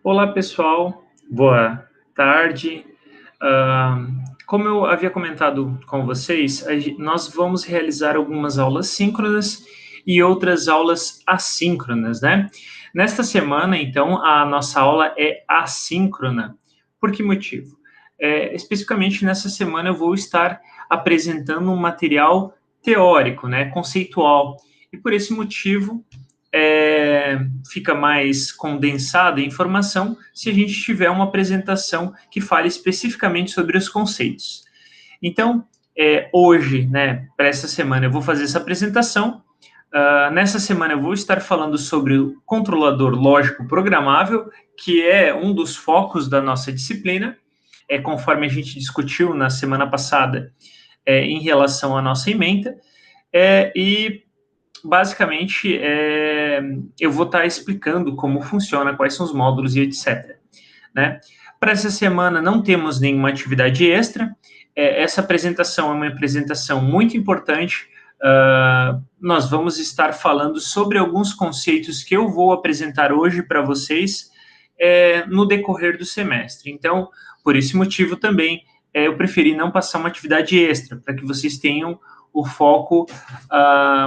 Olá, pessoal. Boa tarde. Como eu havia comentado com vocês, nós vamos realizar algumas aulas síncronas e outras aulas assíncronas, né? Nesta semana, então, a nossa aula é assíncrona. Por que motivo? Especificamente nessa semana eu vou estar apresentando um material teórico, né, conceitual. E por esse motivo, fica mais condensada a informação se a gente tiver uma apresentação que fale especificamente sobre os conceitos. Então, hoje, né, para essa semana, eu vou fazer essa apresentação. Nessa semana, eu vou estar falando sobre o controlador lógico programável, que é um dos focos da nossa disciplina, conforme a gente discutiu na semana passada, em relação à nossa ementa. E basicamente, eu vou estar explicando como funciona, quais são os módulos e etc. Né? Para essa semana não temos nenhuma atividade extra. Essa apresentação é uma apresentação muito importante. Nós vamos estar falando sobre alguns conceitos que eu vou apresentar hoje para vocês no decorrer do semestre. Então, por esse motivo também, eu preferi não passar uma atividade extra, para que vocês tenham o foco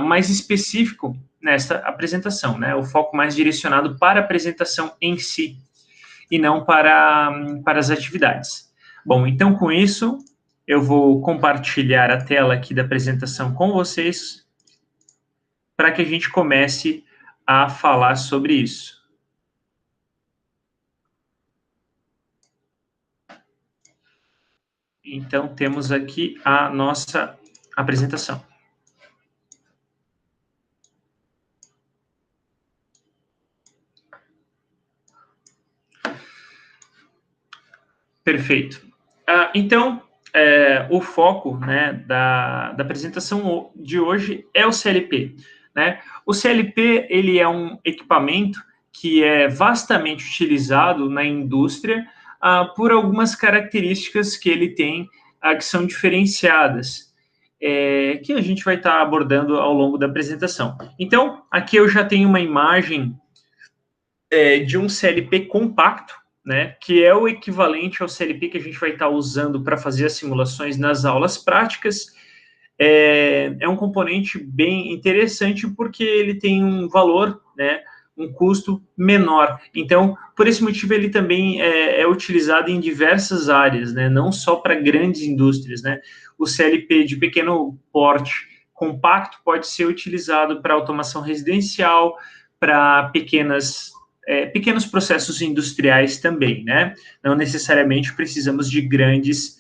mais específico nesta apresentação, né? O foco mais direcionado para a apresentação em si, e não para as atividades. Bom, então com isso, eu vou compartilhar a tela aqui da apresentação com vocês, para que a gente comece a falar sobre isso. Então, temos aqui a nossa apresentação. Perfeito. Então, o foco, né, da apresentação de hoje é o CLP. Né? O CLP ele é um equipamento que é vastamente utilizado na indústria por algumas características que ele tem que são diferenciadas, que a gente vai estar abordando ao longo da apresentação. Então, aqui eu já tenho uma imagem de um CLP compacto, né, que é o equivalente ao CLP que a gente vai estar usando para fazer as simulações nas aulas práticas. É um componente bem interessante porque ele tem um valor, né, um custo menor. Então, por esse motivo, ele também é utilizado em diversas áreas, né, não só para grandes indústrias. Né. O CLP de pequeno porte compacto pode ser utilizado para automação residencial, para pequenos processos industriais também, né? Não necessariamente precisamos de grandes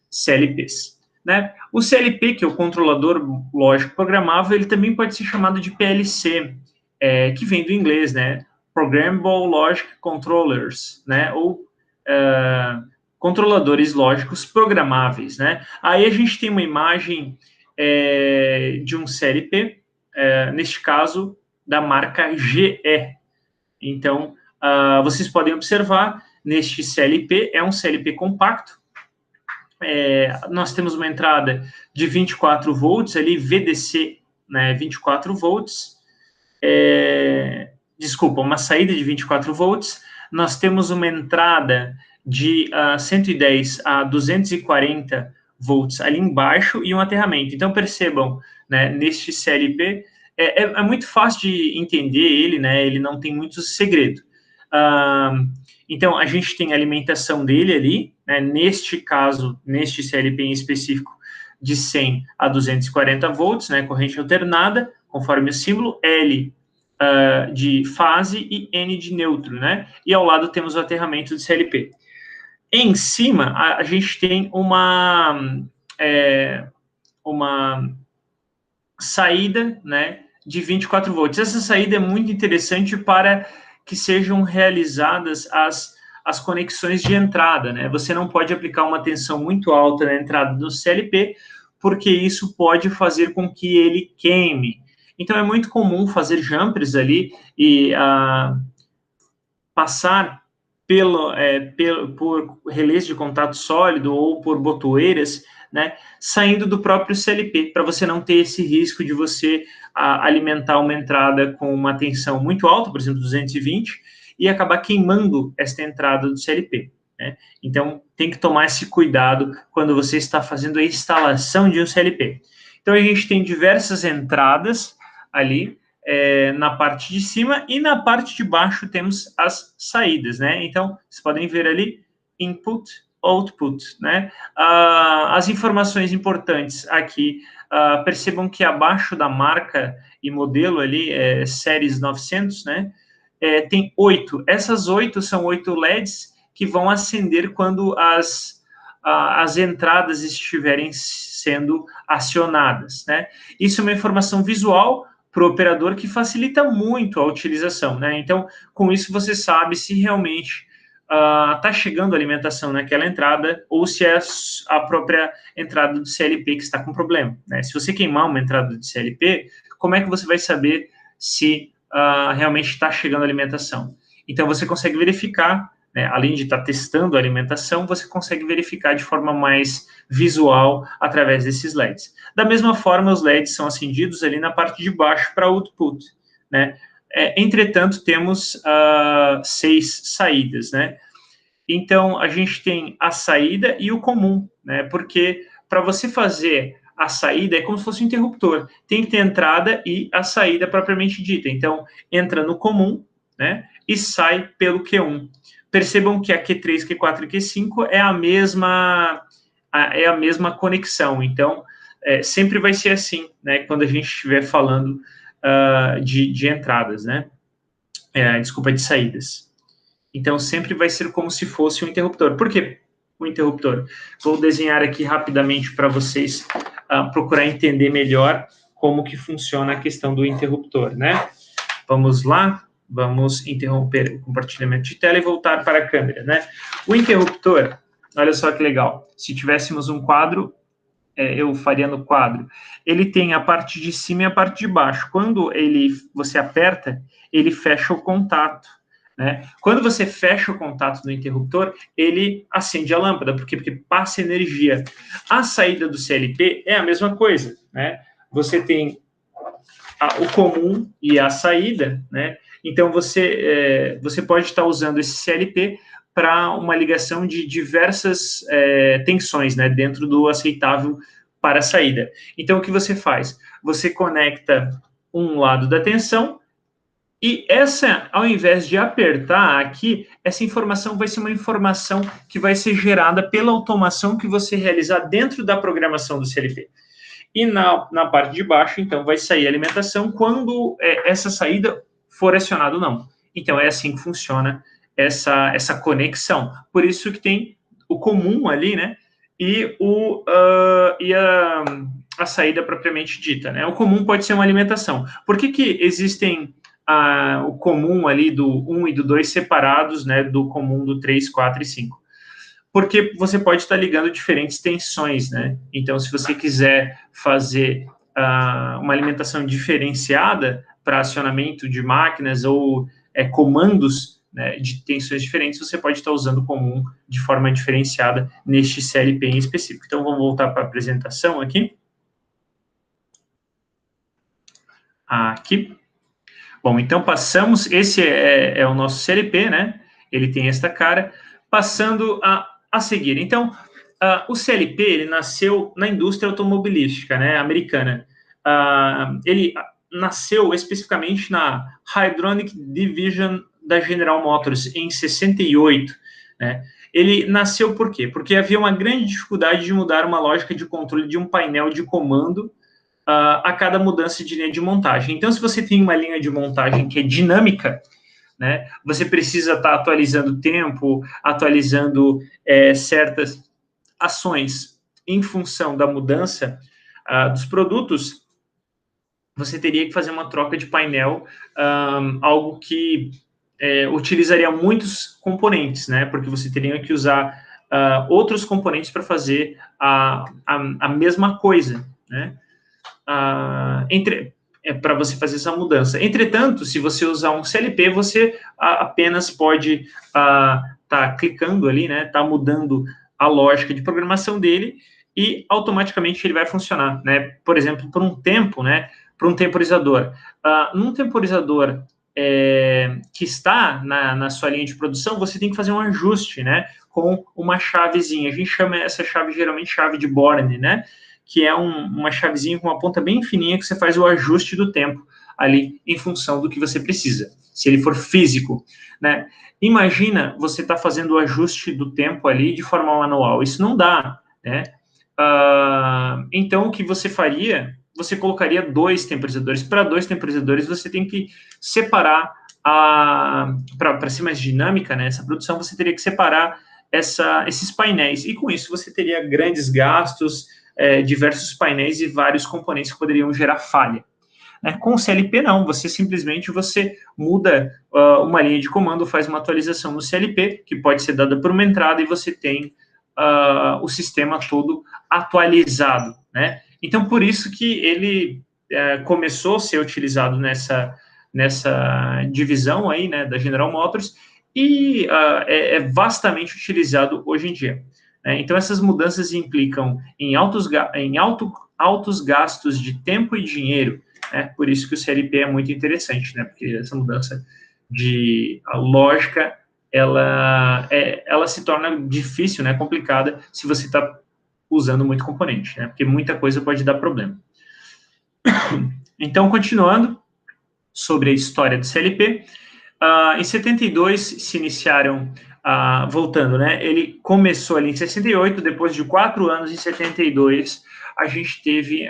CLPs. Né? O CLP, que é o controlador lógico programável, ele também pode ser chamado de PLC, que vem do inglês, né? Programmable Logic Controllers, né? Ou controladores lógicos programáveis, né? Aí a gente tem uma imagem de um CLP, neste caso, da marca GE. Então, vocês podem observar, neste CLP, é um CLP compacto. Nós temos uma entrada de 24 volts, ali, VDC, né, 24 volts. Desculpa, uma saída de 24 volts. Nós temos uma entrada de 110 a 240 volts ali embaixo e um aterramento. Então, percebam, né, neste CLP, é muito fácil de entender ele, né? Ele não tem muito segredo. Então, a gente tem a alimentação dele ali, né? Neste caso, neste CLP em específico, de 100 a 240 volts, né? Corrente alternada, conforme o símbolo, L de fase e N de neutro, né? E ao lado temos o aterramento do CLP. Em cima, a gente tem uma saída, né, de 24 volts. Essa saída é muito interessante para que sejam realizadas as conexões de entrada, né? Você não pode aplicar uma tensão muito alta na entrada do CLP, porque isso pode fazer com que ele queime. Então, é muito comum fazer jumpers ali e passar por relés de contato sólido ou por botoeiras, né, saindo do próprio CLP, para você não ter esse risco de você alimentar uma entrada com uma tensão muito alta, por exemplo, 220, e acabar queimando esta entrada do CLP, né? Então, tem que tomar esse cuidado quando você está fazendo a instalação de um CLP. Então, a gente tem diversas entradas ali na parte de cima, e na parte de baixo temos as saídas, né? Então, vocês podem ver ali, input, output, né? As informações importantes aqui, percebam que abaixo da marca e modelo ali, séries 900, né? Tem 8. Essas 8 são 8 LEDs que vão acender quando as entradas estiverem sendo acionadas, né? Isso é uma informação visual para o operador que facilita muito a utilização, né? Então, com isso você sabe se realmente está chegando alimentação naquela entrada ou se é a própria entrada do CLP que está com problema, né? Se você queimar uma entrada de CLP, como é que você vai saber se realmente está chegando alimentação? Então, você consegue verificar, né, além de estar testando a alimentação, você consegue verificar de forma mais visual através desses LEDs. Da mesma forma, os LEDs são acendidos ali na parte de baixo para output, né? Entretanto, temos 6 saídas, né? Então, a gente tem a saída e o comum, né? Porque para você fazer a saída é como se fosse um interruptor. Tem que ter a entrada e a saída propriamente dita. Então, entra no comum, né? E sai pelo Q1. Percebam que a Q3, Q4 e Q5 é a mesma conexão. Então, sempre vai ser assim, né? Quando a gente estiver falando de entradas, né? Desculpa, de saídas. Então, sempre vai ser como se fosse um interruptor. Por que o interruptor? Vou desenhar aqui rapidamente para vocês procurar entender melhor como que funciona a questão do interruptor, né? Vamos lá, vamos interromper o compartilhamento de tela e voltar para a câmera, né? O interruptor, olha só que legal. Se tivéssemos um quadro, eu faria no quadro. Ele tem a parte de cima e a parte de baixo. Quando você aperta, ele fecha o contato, né? Quando você fecha o contato do interruptor, ele acende a lâmpada, porque passa energia. A saída do CLP é a mesma coisa, né? Você tem o comum e a saída, né? Então, você pode estar usando esse CLP para uma ligação de diversas tensões, né? Dentro do aceitável para a saída. Então, o que você faz? Você conecta um lado da tensão e ao invés de apertar aqui, essa informação vai ser uma informação que vai ser gerada pela automação que você realizar dentro da programação do CLP. E na parte de baixo, então, vai sair a alimentação quando essa saída for acionada ou não. Então, é assim que funciona essa conexão. Por isso que tem o comum ali, né? E a saída propriamente dita, né? O comum pode ser uma alimentação. Por que existem o comum ali do 1 e do 2 separados, né? Do comum do 3, 4 e 5? Porque você pode estar ligando diferentes tensões, né? Então, se você quiser fazer uma alimentação diferenciada para acionamento de máquinas ou comandos, né, de tensões diferentes, você pode estar usando o comum de forma diferenciada neste CLP em específico. Então, vamos voltar para a apresentação aqui. Aqui. Bom, então passamos, esse é o nosso CLP, né? Ele tem esta cara. Passando a seguir. Então, o CLP, ele nasceu na indústria automobilística, né, americana. Ele nasceu especificamente na Hydronic Division da General Motors, em 68, né? Ele nasceu por quê? Porque havia uma grande dificuldade de mudar uma lógica de controle de um painel de comando a cada mudança de linha de montagem. Então, se você tem uma linha de montagem que é dinâmica, né, você precisa estar atualizando o tempo, atualizando certas ações em função da mudança dos produtos, você teria que fazer uma troca de painel, algo que utilizaria muitos componentes, né, porque você teria que usar outros componentes para fazer a mesma coisa, né, para você fazer essa mudança. Entretanto, se você usar um CLP, você apenas pode tá clicando ali, né, tá mudando a lógica de programação dele e automaticamente ele vai funcionar, né? Por exemplo, por um tempo, né, para um temporizador. Num temporizador que está na sua linha de produção, você tem que fazer um ajuste, né, com uma chavezinha. A gente chama essa chave geralmente chave de Born, né, que é uma chavezinha com uma ponta bem fininha que você faz o ajuste do tempo ali em função do que você precisa, se ele for físico, né. Imagina você está fazendo o ajuste do tempo ali de forma manual, isso não dá, né. Então, o que você faria, você colocaria 2 temporizadores. Para 2 temporizadores, você tem que separar, para ser mais dinâmica, né, essa produção, você teria que separar esses painéis, e com isso você teria grandes gastos, diversos painéis e vários componentes que poderiam gerar falha. Né? Com o CLP, não, você simplesmente muda uma linha de comando, faz uma atualização no CLP, que pode ser dada por uma entrada, e você tem o sistema todo atualizado, né? Então, por isso que ele começou a ser utilizado nessa divisão aí, né, da General Motors, e é vastamente utilizado hoje em dia. Né? Então, essas mudanças implicam em altos gastos de tempo e dinheiro, né? Por isso que o CLP é muito interessante, né? Porque essa mudança de lógica, ela se torna difícil, né? Complicada, se você está usando muito componente, né? Porque muita coisa pode dar problema. Então, continuando sobre a história do CLP, em 72 se iniciaram, voltando, né? Ele começou ali em 68, depois de 4 anos, em 72, a gente teve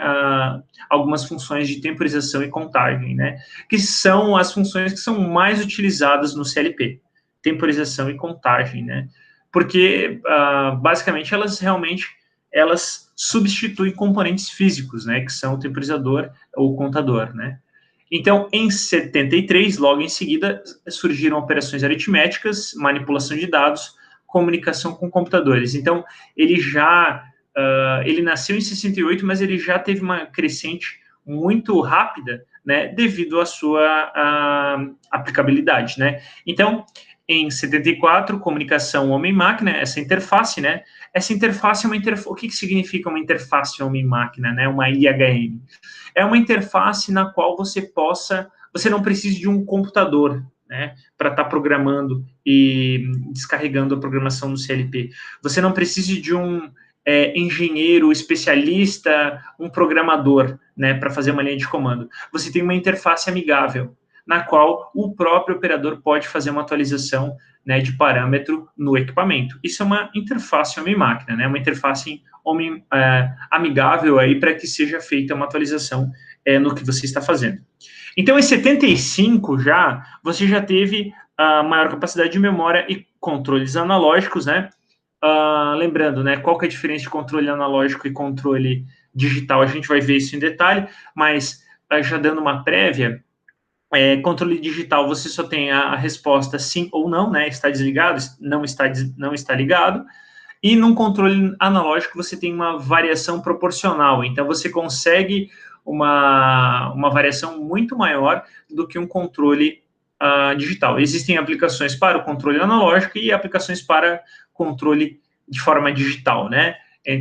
algumas funções de temporização e contagem, né? Que são as funções que são mais utilizadas no CLP, temporização e contagem, né? Porque, basicamente, elas substituem componentes físicos, né? Que são o temporizador ou o contador, né? Então, em 73, logo em seguida, surgiram operações aritméticas, manipulação de dados, comunicação com computadores. Então, ele nasceu em 68, mas ele já teve uma crescente muito rápida, né, devido à sua aplicabilidade, né. Então, em 74, comunicação homem-máquina, essa interface, né, é uma interface. O que significa uma interface homem-máquina, né, uma IHM? É uma interface na qual você não precise de um computador, né, para estar programando e descarregando a programação do CLP. Você não precisa de um engenheiro especialista, um programador, né, para fazer uma linha de comando. Você tem uma interface amigável, na qual o próprio operador pode fazer uma atualização, né, de parâmetro no equipamento. Isso é uma interface homem-máquina, né, uma interface amigável aí para que seja feita uma atualização no que você está fazendo. Então, em 75 você já teve a maior capacidade de memória e controles analógicos, né? Lembrando, né, qual que é a diferença de controle analógico e controle digital? A gente vai ver isso em detalhe, mas já dando uma prévia, controle digital você só tem a resposta sim ou não, né? Está desligado, não está ligado. E num controle analógico você tem uma variação proporcional, então você consegue uma variação muito maior do que um controle digital. Existem aplicações para o controle analógico e aplicações para controle de forma digital, né?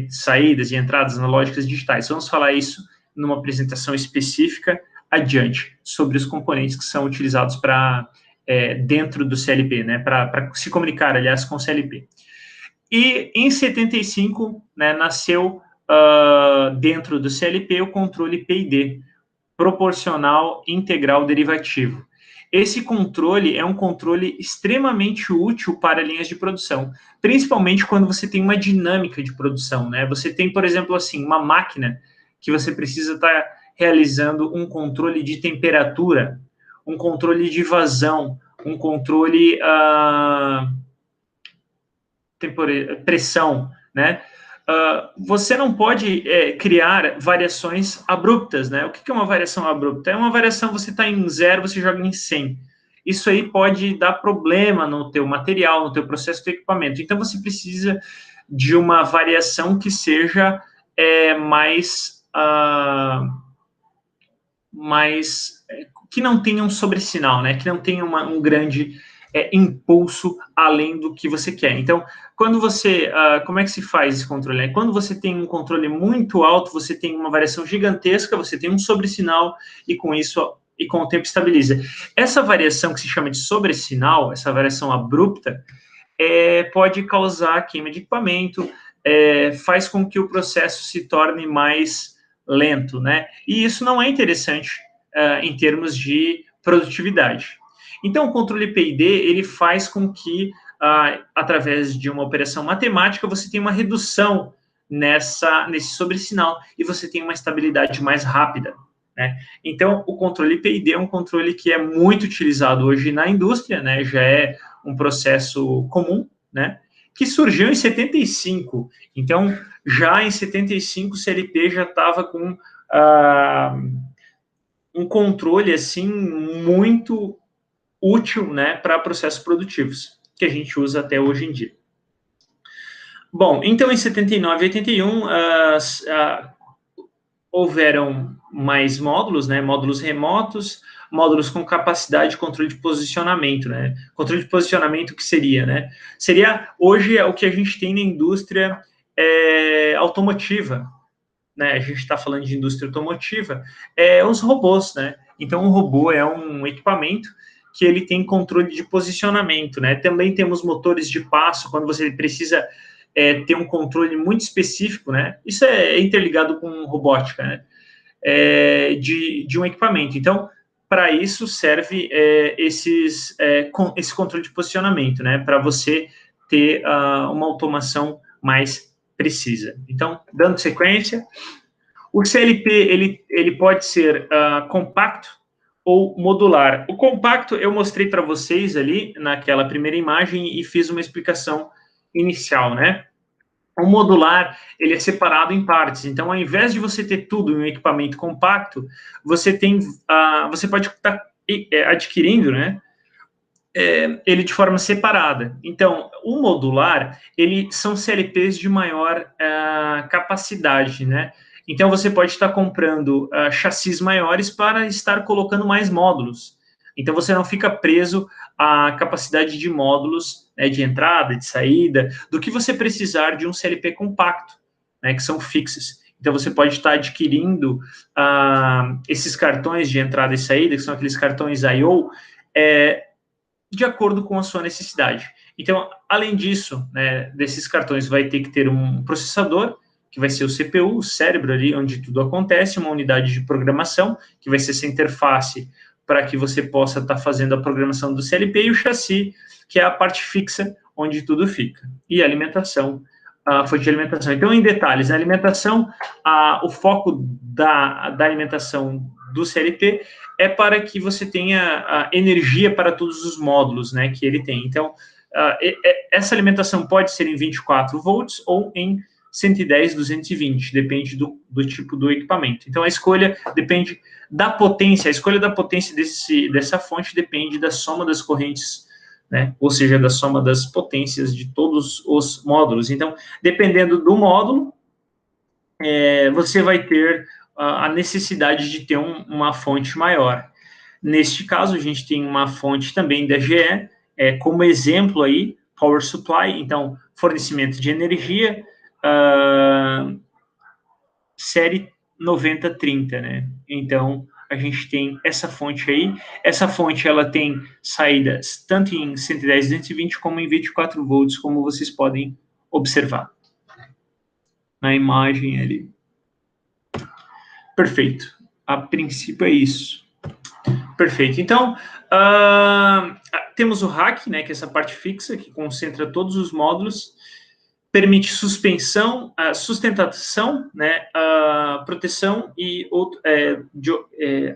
Saídas e entradas analógicas digitais. Vamos falar isso numa apresentação específica adiante, sobre os componentes que são utilizados dentro do CLP, né? Para se comunicar, aliás, com o CLP. E em 75, né, nasceu dentro do CLP o controle PID, proporcional integral derivativo. Esse controle é um controle extremamente útil para linhas de produção, principalmente quando você tem uma dinâmica de produção, né? Você tem, por exemplo, assim, uma máquina que você precisa estar realizando um controle de temperatura, um controle de vazão, um controle pressão, né? Você não pode criar variações abruptas, né? O que é uma variação abrupta? É uma variação, você está em 0, você joga em 100. Isso aí pode dar problema no teu material, no teu processo do equipamento. Então, você precisa de uma variação que seja que não tenha um sobressinal, né? Que não tenha um grande impulso além do que você quer. Então, quando você, como é que se faz esse controle? Quando você tem um controle muito alto, você tem uma variação gigantesca, você tem um sobressinal, e com isso e com o tempo estabiliza. Essa variação que se chama de sobressinal, essa variação abrupta, pode causar queima de equipamento, faz com que o processo se torne mais lento, né? E isso não é interessante em termos de produtividade. Então, o controle PID, ele faz com que, através de uma operação matemática, você tenha uma redução nesse sobressinal e você tem uma estabilidade mais rápida, né? Então, o controle PID é um controle que é muito utilizado hoje na indústria, né? Já é um processo comum, né? Que surgiu em 75. Então, já em 75, o CLP já estava com um controle, assim, muito útil, né, para processos produtivos, que a gente usa até hoje em dia. Bom, então em 79 e 81, houveram mais módulos, né, módulos remotos, módulos com capacidade de controle de posicionamento, né, controle de posicionamento que seria, né, seria, hoje, o que a gente tem na indústria automotiva, né, a gente está falando de indústria automotiva, os robôs, né, então um robô é um equipamento que ele tem controle de posicionamento, né, também temos motores de passo, quando você precisa ter um controle muito específico, né, isso é interligado com robótica, né, de um equipamento, então, para isso serve esse controle de posicionamento, né, para você ter uma automação mais precisa. Então, dando sequência, o CLP, ele pode ser compacto ou modular. O compacto eu mostrei para vocês ali naquela primeira imagem e fiz uma explicação inicial, né? O modular, ele é separado em partes. Então, ao invés de você ter tudo em um equipamento compacto, você pode estar adquirindo, né? Ele de forma separada. Então, o modular, são CLPs de maior capacidade, né? Então, você pode estar comprando chassis maiores para estar colocando mais módulos. Então, você não fica preso à capacidade de módulos, né, de entrada, de saída, do que você precisar de um CLP compacto, né, que são fixos. Então, você pode estar adquirindo esses cartões de entrada e saída, que são aqueles cartões I/O, de acordo com a sua necessidade. Então, além disso, né, desses cartões vai ter que ter um processador, que vai ser o CPU, o cérebro ali onde tudo acontece, uma unidade de programação, que vai ser essa interface para que você possa estar fazendo a programação do CLP, e o chassi, que é a parte fixa onde tudo fica. E a alimentação, a fonte de alimentação. Então, em detalhes, a alimentação, o foco da alimentação do CLP é para que você tenha energia para todos os módulos, né, que ele tem. Então, essa alimentação pode ser em 24 volts ou em 110, 220, depende do tipo do equipamento. Então, a escolha depende da potência, a escolha da potência dessa fonte depende da soma das correntes, né, ou seja, da soma das potências de todos os módulos. Então, dependendo do módulo, você vai ter a necessidade de ter uma fonte maior. Neste caso, a gente tem uma fonte também da GE, como exemplo aí, Power Supply, então, fornecimento de energia, série 9030, né? Então, a gente tem essa fonte aí. Essa fonte, ela tem saídas tanto em 110, 220, como em 24 volts, como vocês podem observar na imagem ali. Perfeito. A princípio é isso. Perfeito. Então, temos o rack, né, que é essa parte fixa, que concentra todos os módulos, permite suspensão, sustentação, né, proteção e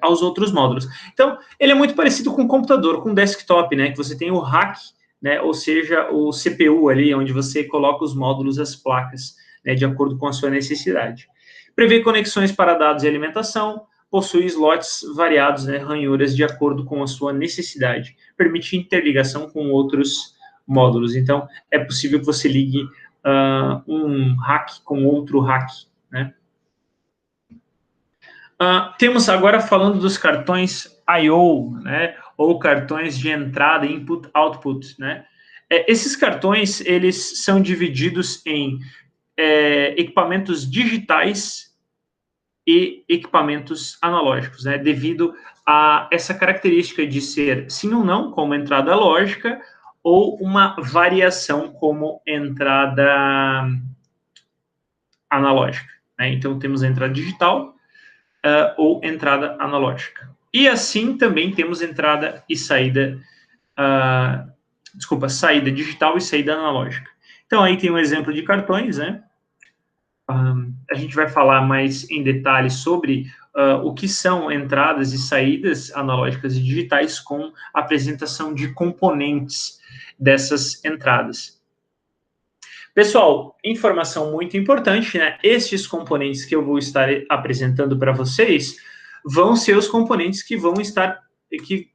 aos outros módulos. Então, ele é muito parecido com um computador, com um desktop, né, que você tem o rack, né, ou seja, o CPU ali, onde você coloca os módulos, as placas, né, de acordo com a sua necessidade. Prevê conexões para dados e alimentação, possui slots variados, né, ranhuras, de acordo com a sua necessidade. Permite interligação com outros módulos. Então, é possível que você ligue um rack com outro rack, né? Temos agora falando dos cartões I/O, né, ou cartões de entrada, input, output, né? Esses cartões, eles são divididos em equipamentos digitais e equipamentos analógicos, né, devido essa característica de ser sim ou não como entrada lógica ou uma variação como entrada analógica, né? Então, temos a entrada digital ou entrada analógica. E assim também temos entrada e saída, saída digital e saída analógica. Então, aí tem um exemplo de cartões, né? A gente vai falar mais em detalhes sobre o que são entradas e saídas analógicas e digitais com a apresentação de componentes dessas entradas. Pessoal, informação muito importante, né? Estes componentes que eu vou estar apresentando para vocês vão ser os componentes que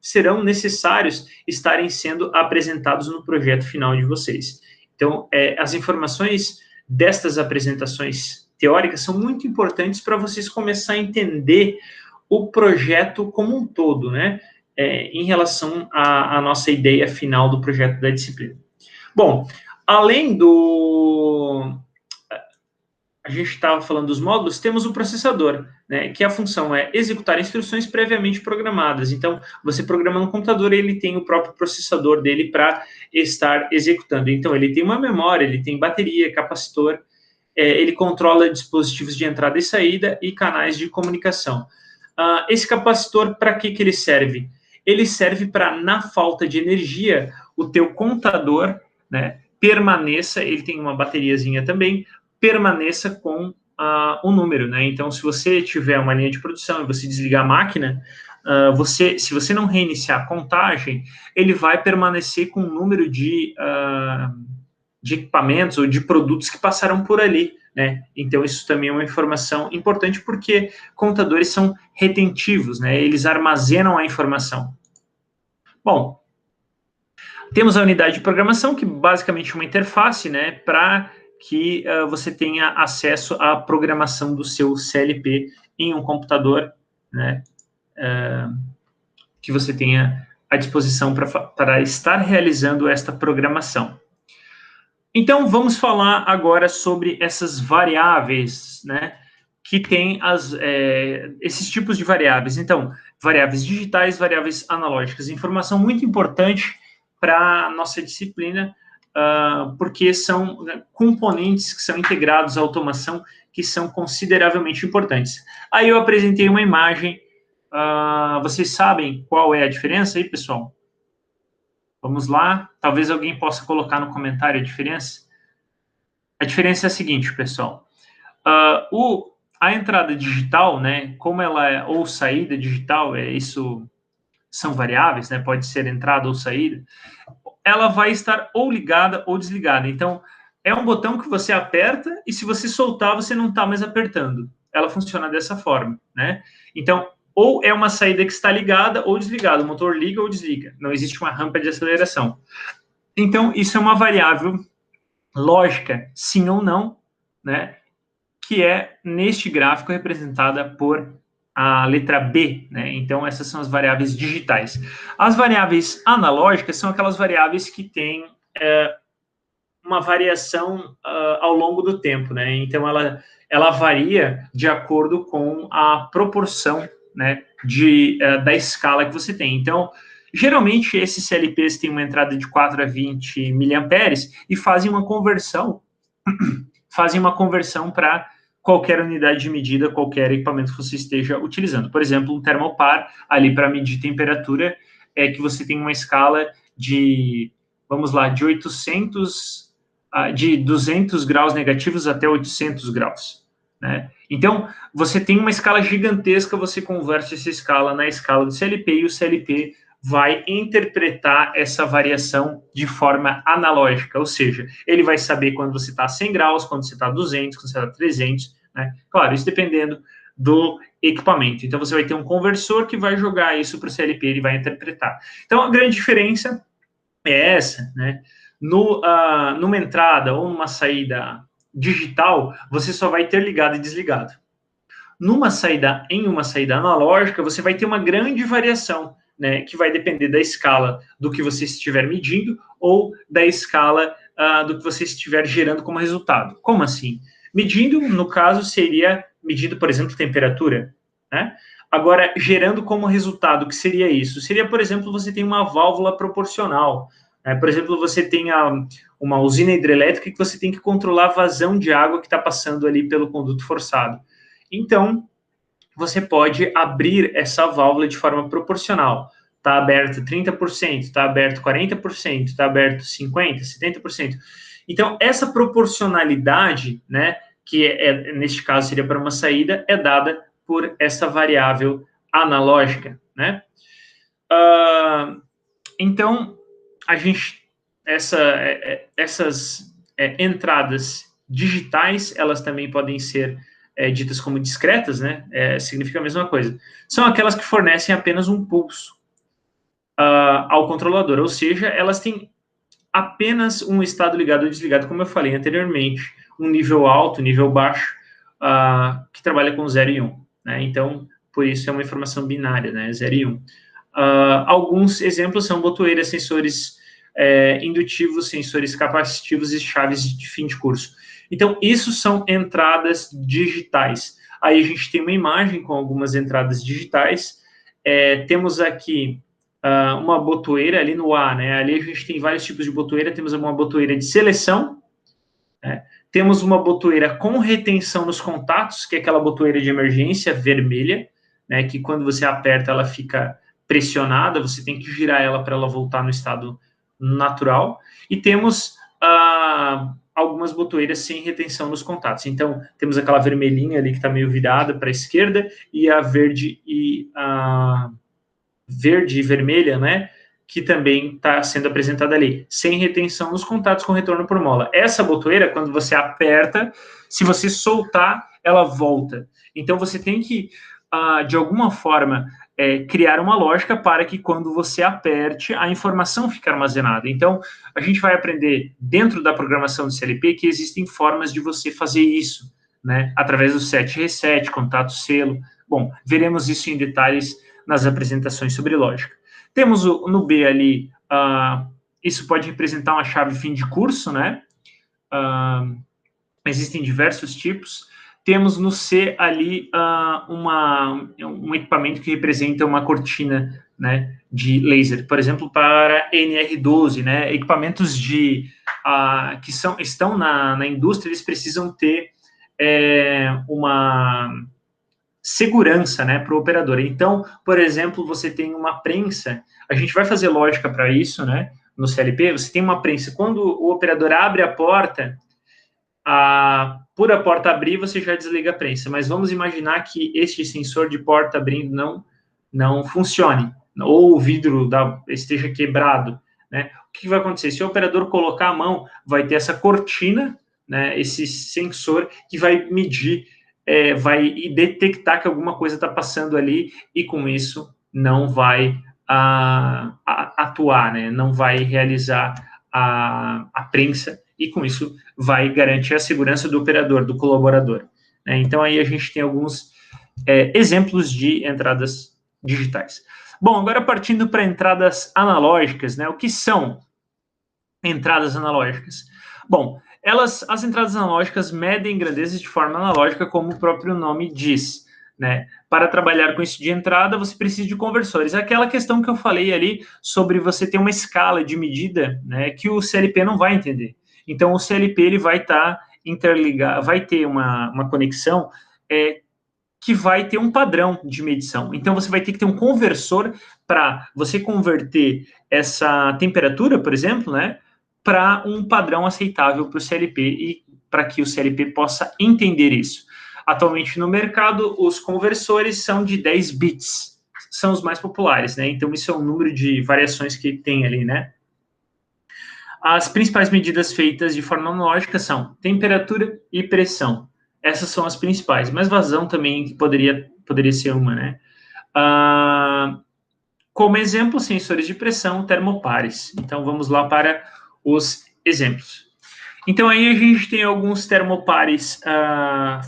serão necessários estarem sendo apresentados no projeto final de vocês. Então, as informações destas apresentações teóricas são muito importantes para vocês começar a entender o projeto como um todo, né? Em relação à nossa ideia final do projeto da disciplina. Bom, além do... A gente estava falando dos módulos, temos o processador, né, que a função é executar instruções previamente programadas. Então, você programa no computador, ele tem o próprio processador dele para estar executando. Então, ele tem uma memória, ele tem bateria, capacitor, ele controla dispositivos de entrada e saída e canais de comunicação. Esse capacitor, para que ele serve? Ele serve para, na falta de energia, o teu contador, né, permaneça, ele tem uma bateriazinha também, permaneça com o número, né? Então, se você tiver uma linha de produção e você desligar a máquina, se você não reiniciar a contagem, ele vai permanecer com o número de equipamentos ou de produtos que passaram por ali, né? Então, isso também é uma informação importante porque contadores são retentivos, né? Eles armazenam a informação. Bom, temos a unidade de programação, que basicamente é uma interface, né, para que você tenha acesso à programação do seu CLP em um computador, né, que você tenha à disposição para estar realizando esta programação. Então, vamos falar agora sobre essas variáveis, né, que tem esses tipos de variáveis. Então, variáveis digitais, variáveis analógicas. Informação muito importante para a nossa disciplina, porque são componentes que são integrados à automação que são consideravelmente importantes. Aí eu apresentei uma imagem. Vocês sabem qual é a diferença aí, pessoal? Vamos lá. Talvez alguém possa colocar no comentário a diferença. A diferença é a seguinte, pessoal. A entrada digital, né, como ela é, ou saída digital, isso são variáveis, né, pode ser entrada ou saída, ela vai estar ou ligada ou desligada. Então, é um botão que você aperta e se você soltar, você não está mais apertando. Ela funciona dessa forma, né? Então, ou é uma saída que está ligada ou desligada, o motor liga ou desliga. Não existe uma rampa de aceleração. Então, isso é uma variável lógica, sim ou não, né? Que é, neste gráfico, representada por a letra B, né? Então, essas são as variáveis digitais. As variáveis analógicas são aquelas variáveis que têm uma variação ao longo do tempo, né? Então, ela varia de acordo com a proporção, né, da escala que você tem. Então, geralmente, esses CLPs têm uma entrada de 4 a 20 miliamperes e fazem uma conversão para qualquer unidade de medida, qualquer equipamento que você esteja utilizando. Por exemplo, um termopar, ali para medir temperatura, é que você tem uma escala de, vamos lá, de 200 graus negativos até 800 graus, né? Então, você tem uma escala gigantesca, você converte essa escala na escala do CLP e o CLP vai interpretar essa variação de forma analógica, ou seja, ele vai saber quando você está a 100 graus, quando você está a 200, quando você está a 300, né? Claro, isso dependendo do equipamento. Então, você vai ter um conversor que vai jogar isso para o CLP, ele vai interpretar. Então, a grande diferença é essa, né? Numa entrada ou numa saída digital, você só vai ter ligado e desligado. Em uma saída analógica, você vai ter uma grande variação, né, que vai depender da escala do que você estiver medindo ou da escala do que você estiver gerando como resultado. Como assim? Medindo, no caso, seria medindo, por exemplo, temperatura, né? Agora, gerando como resultado, o que seria isso? Seria, por exemplo, você tem uma válvula proporcional. Por exemplo, você tem uma usina hidrelétrica que você tem que controlar a vazão de água que está passando ali pelo conduto forçado. Então, você pode abrir essa válvula de forma proporcional. Está aberto 30%, está aberto 40%, está aberto 50%, 70%. Então, essa proporcionalidade, né, que neste caso seria para uma saída, é dada por essa variável analógica, né? Então, essas entradas digitais, elas também podem ser ditas como discretas, né? Significa a mesma coisa. São aquelas que fornecem apenas um pulso ao controlador, ou seja, elas têm apenas um estado ligado ou desligado, como eu falei anteriormente, um nível alto, nível baixo, que trabalha com 0 e 1. Né? Então, por isso é uma informação binária, né? 0 e 1. Alguns exemplos são botoeiras, sensores indutivos, sensores capacitivos e chaves de fim de curso. Então, isso são entradas digitais. Aí a gente tem uma imagem com algumas entradas digitais. Temos aqui uma botoeira ali no A, né? Ali a gente tem vários tipos de botoeira. Temos uma botoeira de seleção, né? Temos uma botoeira com retenção nos contatos, que é aquela botoeira de emergência vermelha, né? Que quando você aperta ela fica pressionada, você tem que girar ela para ela voltar no estado natural. E temos algumas botoeiras sem retenção nos contatos. Então, temos aquela vermelhinha ali que está meio virada para a esquerda e a verde e a verde e vermelha, né, que também está sendo apresentada ali, sem retenção nos contatos com retorno por mola. Essa botoeira, quando você aperta, se você soltar, ela volta. Então, você tem que, de alguma forma, criar uma lógica para que quando você aperte, a informação fique armazenada. Então, a gente vai aprender dentro da programação de CLP que existem formas de você fazer isso, né, através do set reset, contato selo. Bom, veremos isso em detalhes nas apresentações sobre lógica. Temos no B ali, isso pode representar uma chave fim de curso, né? Existem diversos tipos. Temos no C ali um equipamento que representa uma cortina, né, de laser, por exemplo, para NR12, né? Equipamentos que estão na indústria, eles precisam ter uma segurança, né, para o operador. Então, por exemplo, você tem uma prensa, a gente vai fazer lógica para isso, né, no CLP, você tem uma prensa, quando o operador abre a porta, por a porta abrir, você já desliga a prensa, mas vamos imaginar que este sensor de porta abrindo não funcione, ou o vidro esteja quebrado, né, o que vai acontecer? Se o operador colocar a mão, vai ter essa cortina, né, esse sensor que vai medir, vai detectar que alguma coisa está passando ali e com isso não vai atuar, né? Não vai realizar a prensa e com isso vai garantir a segurança do operador, do colaborador. Né? Então aí a gente tem alguns exemplos de entradas digitais. Bom, agora partindo para entradas analógicas, né? O que são entradas analógicas? Bom, as entradas analógicas medem grandezas de forma analógica, como o próprio nome diz, né? Para trabalhar com isso de entrada, você precisa de conversores. Aquela questão que eu falei ali sobre você ter uma escala de medida, né, que o CLP não vai entender. Então, o CLP ele vai estar interligado, vai ter uma conexão que vai ter um padrão de medição. Então, você vai ter que ter um conversor para você converter essa temperatura, por exemplo, né, para um padrão aceitável para o CLP e para que o CLP possa entender isso. Atualmente no mercado, os conversores são de 10 bits, são os mais populares, né? Então, isso é o número de variações que tem ali, né? As principais medidas feitas de forma analógica são temperatura e pressão. Essas são as principais, mas vazão também poderia ser uma, né? Como exemplo, sensores de pressão, termopares. Então, vamos lá para os exemplos. Então, aí a gente tem alguns termopares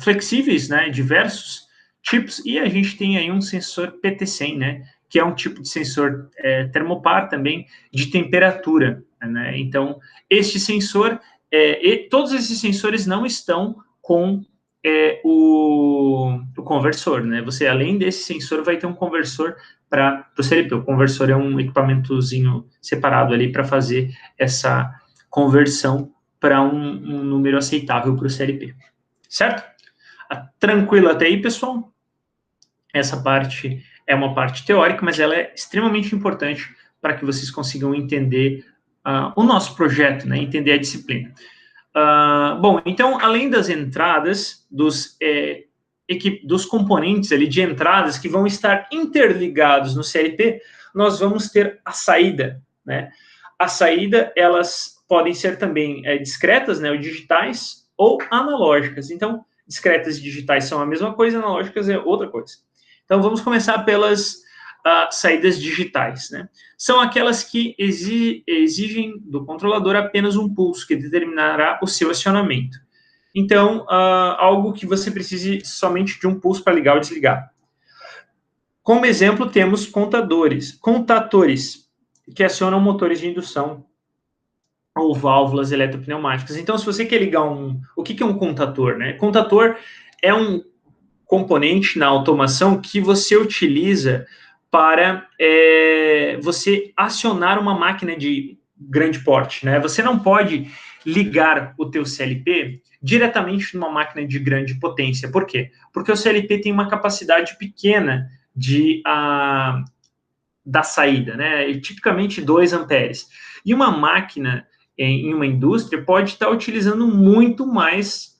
flexíveis, né, diversos tipos, e a gente tem aí um sensor PT100, né, que é um tipo de sensor termopar também de temperatura, né? Então, este sensor, todos esses sensores não estão com é o conversor, né? Você, além desse sensor, vai ter um conversor para o CLP. O conversor é um equipamentozinho separado ali para fazer essa conversão para um número aceitável para o CLP. Certo? Tranquilo até aí, pessoal? Essa parte é uma parte teórica, mas ela é extremamente importante para que vocês consigam entender o nosso projeto, né? Entender a disciplina. Bom, então, além das entradas, dos componentes ali de entradas que vão estar interligados no CLP, nós vamos ter a saída, né? A saída, elas podem ser também discretas, né, ou digitais, ou analógicas. Então, discretas e digitais são a mesma coisa, analógicas é outra coisa. Então, vamos começar pelas saídas digitais, né? São aquelas que exigem do controlador apenas um pulso que determinará o seu acionamento. Então, algo que você precise somente de um pulso para ligar ou desligar. Como exemplo, temos contatores, que acionam motores de indução ou válvulas eletropneumáticas. Então, se você quer ligar o que é um contator, né? Contator é um componente na automação que você utiliza para você acionar uma máquina de grande porte, né? Você não pode ligar o teu CLP diretamente numa máquina de grande potência. Por quê? Porque o CLP tem uma capacidade pequena da saída, né? E, tipicamente 2 amperes. E uma máquina em uma indústria pode estar utilizando muito mais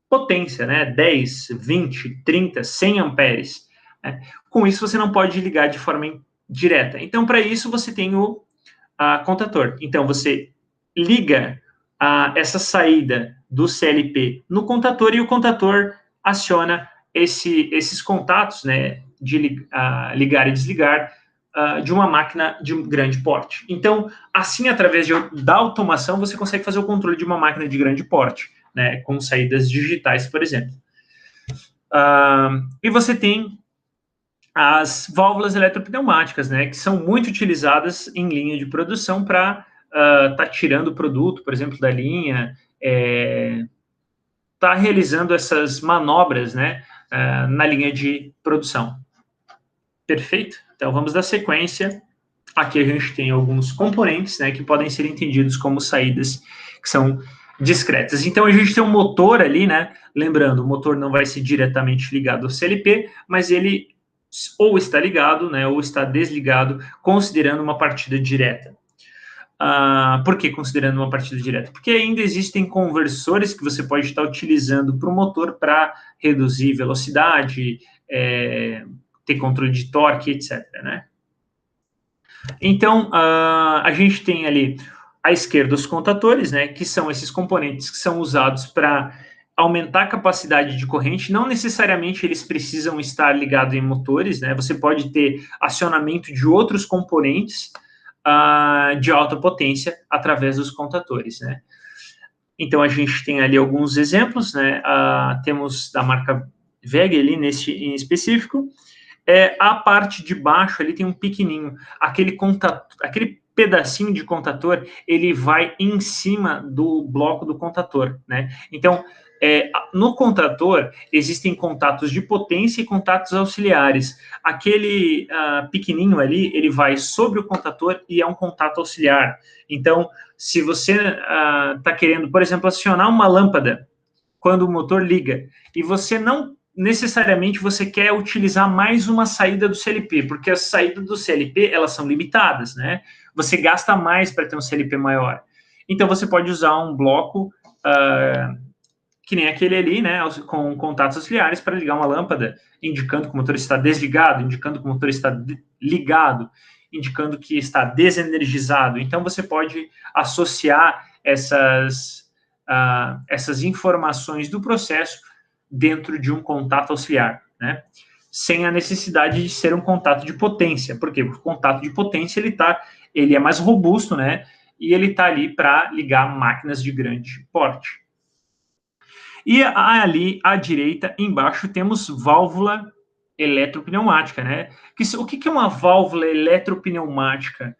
potência, né? 10, 20, 30, 100 amperes. Né? Com isso, você não pode ligar de forma direta. Então, para isso, você tem o contator. Então, você liga essa saída do CLP no contator e o contator aciona esses contatos, né? De ligar e desligar de uma máquina de um grande porte. Então, assim, através da automação, você consegue fazer o controle de uma máquina de grande porte, né, com saídas digitais, por exemplo. E você tem as válvulas eletropneumáticas, né, que são muito utilizadas em linha de produção para estar tirando o produto, por exemplo, da linha, tá realizando essas manobras, né, na linha de produção. Perfeito? Então, vamos dar sequência. Aqui a gente tem alguns componentes, né, que podem ser entendidos como saídas que são discretas. Então, a gente tem um motor ali, né? Lembrando, o motor não vai ser diretamente ligado ao CLP, mas ele ou está ligado, né, ou está desligado, considerando uma partida direta. Por que considerando uma partida direta? Porque ainda existem conversores que você pode estar utilizando para o motor para reduzir velocidade, ter controle de torque, etc., né? Então, a gente tem ali à esquerda os contatores, né, que são esses componentes que são usados para aumentar a capacidade de corrente. Não necessariamente eles precisam estar ligados em motores, né? Você pode ter acionamento de outros componentes de alta potência através dos contatores, né? Então, a gente tem ali alguns exemplos, né? Temos da marca WEG ali em específico. A parte de baixo ali tem um pequenininho, aquele pedacinho de contator, ele vai em cima do bloco do contator, né? Então, no contator, existem contatos de potência e contatos auxiliares. Aquele pequenininho ali, ele vai sobre o contator e é um contato auxiliar. Então, se você está querendo, por exemplo, acionar uma lâmpada quando o motor liga, e você não necessariamente você quer utilizar mais uma saída do CLP, porque as saídas do CLP, elas são limitadas, né? Você gasta mais para ter um CLP maior. Então, você pode usar um bloco que nem aquele ali, né, com contatos auxiliares para ligar uma lâmpada, indicando que o motor está desligado, indicando que o motor está ligado, indicando que está desenergizado. Então, você pode associar essas informações do processo dentro de um contato auxiliar, né? Sem a necessidade de ser um contato de potência. Por quê? Porque o contato de potência ele é mais robusto, né? E ele está ali para ligar máquinas de grande porte. E ali à direita, embaixo, temos válvula eletropneumática, né? O que é uma válvula eletropneumática?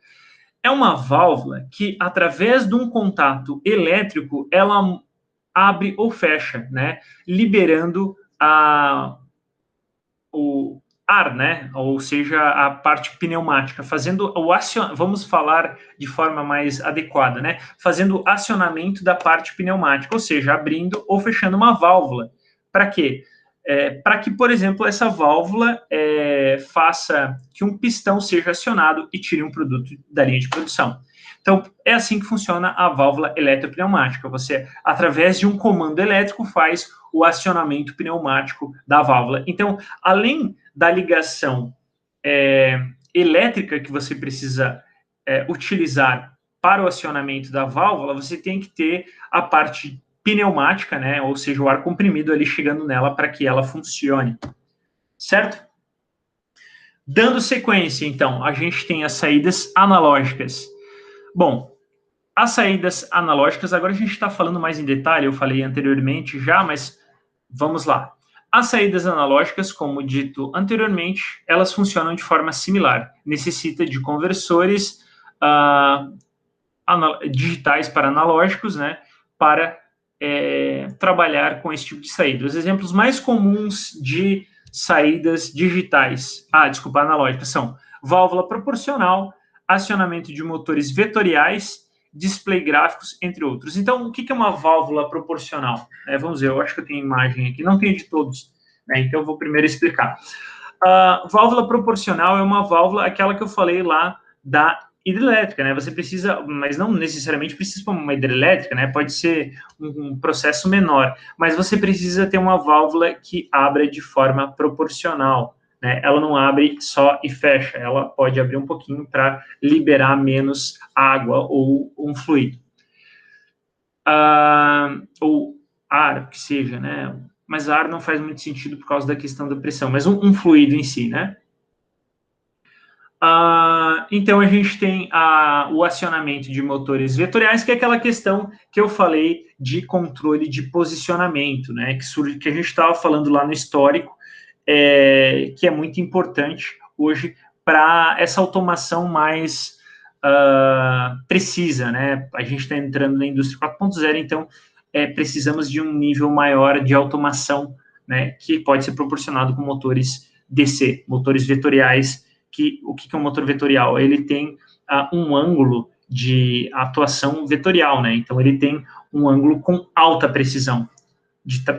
É uma válvula que, através de um contato elétrico, ela abre ou fecha, né? Liberando o ar, né? Ou seja, a parte pneumática, fazendo o vamos falar de forma mais adequada, né? Fazendo o acionamento da parte pneumática, ou seja, abrindo ou fechando uma válvula. Para quê? Para que, por exemplo, essa válvula faça que um pistão seja acionado e tire um produto da linha de produção. Então, é assim que funciona a válvula eletropneumática. Você, através de um comando elétrico, faz o acionamento pneumático da válvula. Então, além da ligação elétrica que você precisa utilizar para o acionamento da válvula, você tem que ter a parte pneumática, né? Ou seja, o ar comprimido ali chegando nela para que ela funcione. Certo? Dando sequência, então, a gente tem as saídas analógicas. Bom, as saídas analógicas, agora a gente está falando mais em detalhe, eu falei anteriormente já, mas vamos lá. As saídas analógicas, como dito anteriormente, elas funcionam de forma similar. Necessita de conversores digitais para analógicos, né, para trabalhar com esse tipo de saída. Os exemplos mais comuns de saídas digitais, analógicas, são válvula proporcional, acionamento de motores vetoriais, display gráficos, entre outros. Então, o que é uma válvula proporcional? Vamos ver, eu acho que eu tenho imagem aqui, não tenho de todos, né? Então eu vou primeiro explicar. Válvula proporcional é uma válvula, aquela que eu falei lá da hidrelétrica, né? Você precisa, mas não necessariamente precisa para uma hidrelétrica, né? Pode ser um processo menor, mas você precisa ter uma válvula que abra de forma proporcional, né? Ela não abre só e fecha, ela pode abrir um pouquinho para liberar menos água ou um fluido. Ou ar, que seja, né? Mas ar não faz muito sentido por causa da questão da pressão, mas um fluido em si, né? Então, a gente tem o acionamento de motores vetoriais, que é aquela questão que eu falei de controle de posicionamento, né? Que a gente estava falando lá no histórico, que é muito importante hoje para essa automação mais precisa, né? A gente está entrando na indústria 4.0, então precisamos de um nível maior de automação, né? Que pode ser proporcionado com motores DC, motores vetoriais. O que é um motor vetorial? Ele tem um ângulo de atuação vetorial, né? Então, ele tem um ângulo com alta precisão.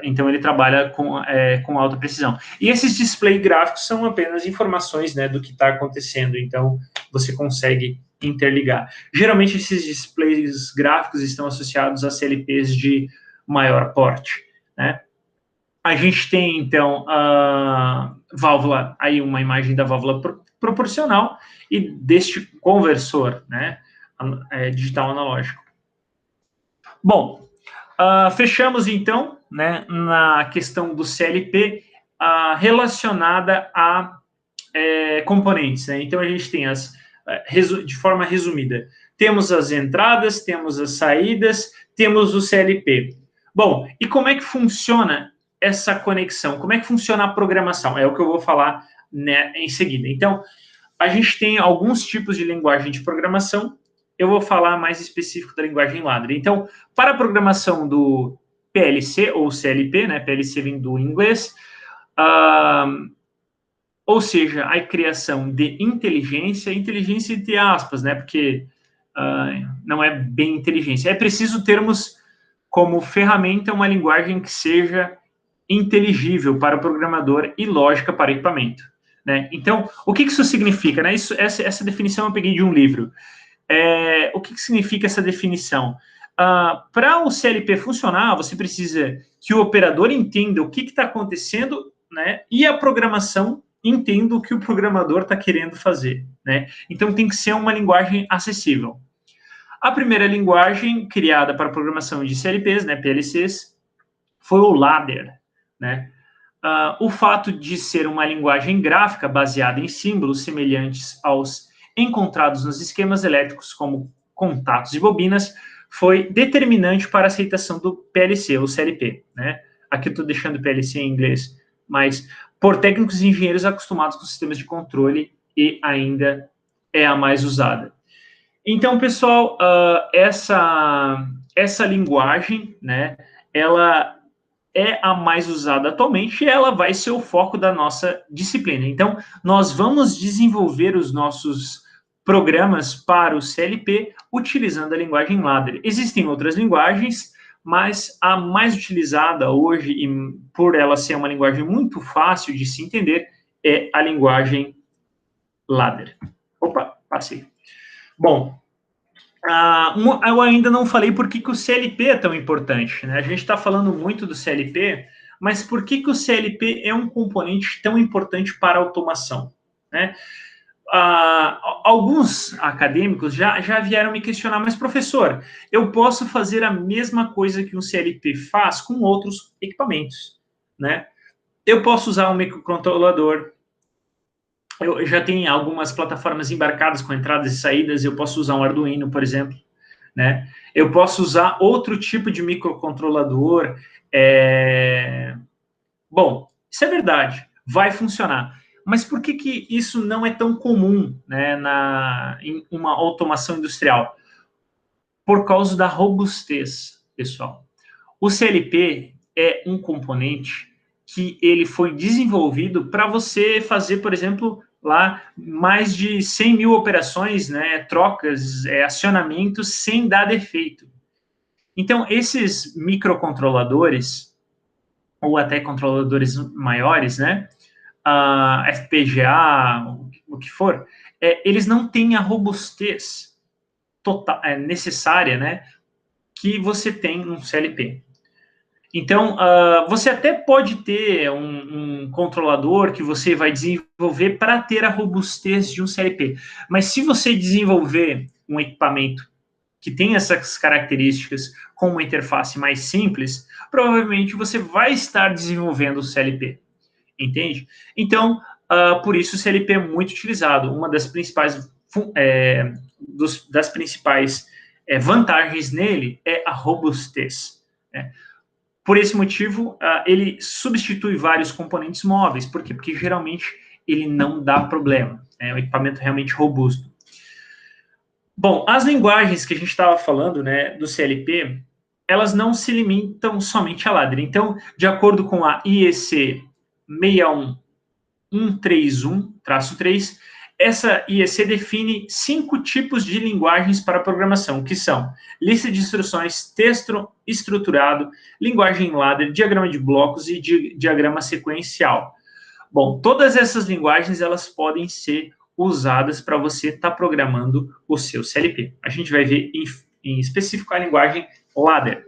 Então, ele trabalha com alta precisão. E esses display gráficos são apenas informações, né, do que está acontecendo. Então, você consegue interligar. Geralmente, esses displays gráficos estão associados a CLPs de maior porte, né? A gente tem, então, a válvula, aí uma imagem da válvula proporcional e deste conversor, né, digital analógico. Bom, fechamos, então, né, na questão do CLP relacionada a componentes, né? Então, a gente tem de forma resumida, temos as entradas, temos as saídas, temos o CLP. Bom, e como é que funciona essa conexão? Como é que funciona a programação? É o que eu vou falar, né, em seguida. Então, a gente tem alguns tipos de linguagem de programação. Eu vou falar mais específico da linguagem ladder. Então, para a programação do PLC ou CLP, né, PLC vem do inglês, ou seja, a criação de inteligência entre aspas, né, porque não é bem inteligência. É preciso termos como ferramenta uma linguagem que seja inteligível para o programador e lógica para o equipamento, né? Então, o que isso significa, né? Essa definição eu peguei de um livro. O que significa essa definição? Para o CLP funcionar, você precisa que o operador entenda o que está acontecendo, né? E a programação entenda o que o programador está querendo fazer, né? Então, tem que ser uma linguagem acessível. A primeira linguagem criada para programação de CLPs, né, PLCs, foi o ladder, né? O fato de ser uma linguagem gráfica baseada em símbolos semelhantes aos encontrados nos esquemas elétricos, como contatos e bobinas, foi determinante para a aceitação do PLC, ou CLP, né? Aqui eu estou deixando o PLC em inglês, mas por técnicos e engenheiros acostumados com sistemas de controle, e ainda é a mais usada. Então, pessoal, essa linguagem, né, ela é a mais usada atualmente e ela vai ser o foco da nossa disciplina. Então, nós vamos desenvolver os nossos programas para o CLP utilizando a linguagem ladder. Existem outras linguagens, mas a mais utilizada hoje, e por ela ser uma linguagem muito fácil de se entender, é a linguagem ladder. Opa, passei. Bom, eu ainda não falei por que o CLP é tão importante, né? A gente está falando muito do CLP, mas por que o CLP é um componente tão importante para a automação, né? Alguns acadêmicos já vieram me questionar, mas professor, eu posso fazer a mesma coisa que um CLP faz com outros equipamentos, né? Eu posso usar um microcontrolador, eu já tenho algumas plataformas embarcadas com entradas e saídas, eu posso usar um Arduino, por exemplo, né? Eu posso usar outro tipo de microcontrolador. Bom, isso é verdade, vai funcionar. Mas por que isso não é tão comum, né, em uma automação industrial? Por causa da robustez, pessoal. O CLP é um componente que ele foi desenvolvido para você fazer, por exemplo, lá mais de 100 mil operações, né, trocas, acionamentos sem dar defeito. Então, esses microcontroladores, ou até controladores maiores, né, FPGA, o que for, eles não têm a robustez total, necessária, né, que você tem no CLP. Então, você até pode ter um controlador que você vai desenvolver para ter a robustez de um CLP, mas se você desenvolver um equipamento que tem essas características com uma interface mais simples, provavelmente você vai estar desenvolvendo o CLP, entende? Então, por isso o CLP é muito utilizado. Uma das principais, vantagens nele é a robustez, né? Por esse motivo, ele substitui vários componentes móveis. Por quê? Porque geralmente ele não dá problema. É um equipamento realmente robusto. Bom, as linguagens que a gente estava falando, né, do CLP, elas não se limitam somente a ladder. Então, de acordo com a IEC 61131-3, essa IEC define 5 tipos de linguagens para programação, que são lista de instruções, texto estruturado, linguagem ladder, diagrama de blocos e diagrama sequencial. Bom, todas essas linguagens, elas podem ser usadas para você estar programando o seu CLP. A gente vai ver em específico a linguagem ladder.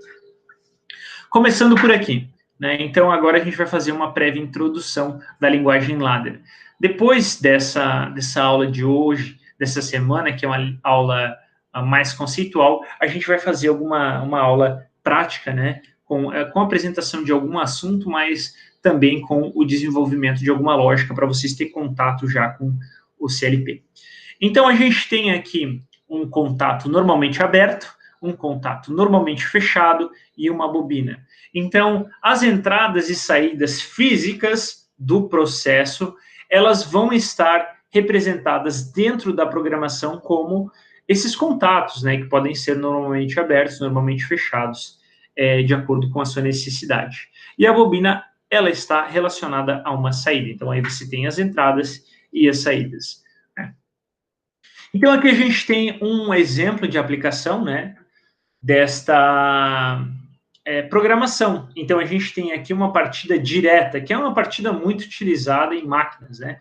Começando por aqui, né? Então, agora a gente vai fazer uma prévia introdução da linguagem ladder. Depois dessa aula de hoje, dessa semana, que é uma aula mais conceitual, a gente vai fazer uma aula prática, né? Com a apresentação de algum assunto, mas também com o desenvolvimento de alguma lógica para vocês terem contato já com o CLP. Então, a gente tem aqui um contato normalmente aberto, um contato normalmente fechado e uma bobina. Então, as entradas e saídas físicas do processo, elas vão estar representadas dentro da programação como esses contatos, né, que podem ser normalmente abertos, normalmente fechados, de acordo com a sua necessidade. E a bobina, ela está relacionada a uma saída. Então, aí você tem as entradas e as saídas, né? Então, aqui a gente tem um exemplo de aplicação, né, desta programação. Então, a gente tem aqui uma partida direta, que é uma partida muito utilizada em máquinas, né?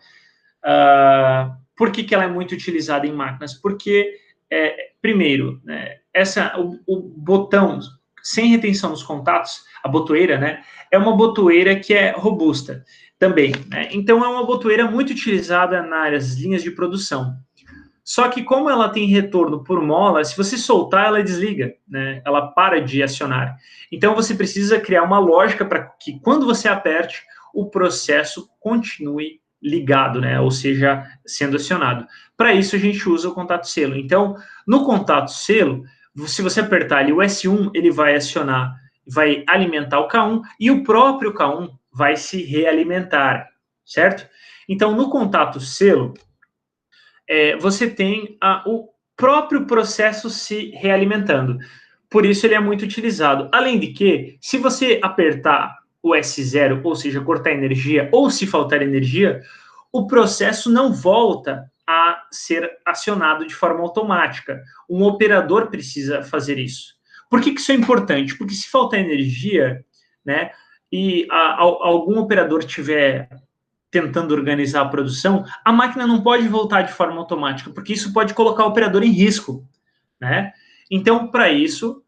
Por que ela é muito utilizada em máquinas? Porque, primeiro, né, o botão sem retenção nos contatos, a botoeira, né, é uma botoeira que é robusta também, né? Então, é uma botoeira muito utilizada nas linhas de produção. Só que como ela tem retorno por mola, se você soltar, ela desliga, né? Ela para de acionar. Então, você precisa criar uma lógica para que quando você aperte, o processo continue ligado, né? Ou seja, sendo acionado. Para isso, a gente usa o contato selo. Então, no contato selo, se você apertar ali o S1, ele vai acionar, vai alimentar o K1 e o próprio K1 vai se realimentar, certo? Então, no contato selo, você tem o próprio processo se realimentando. por isso ele é muito utilizado. Além de que, se você apertar o S0, ou seja, cortar energia, ou se faltar energia, o processo não volta a ser acionado de forma automática. Um operador precisa fazer isso. Por que isso é importante? Porque se faltar energia, né, e algum operador tiver tentando organizar a produção, a máquina não pode voltar de forma automática, porque isso pode colocar o operador em risco, né? Então, para isso,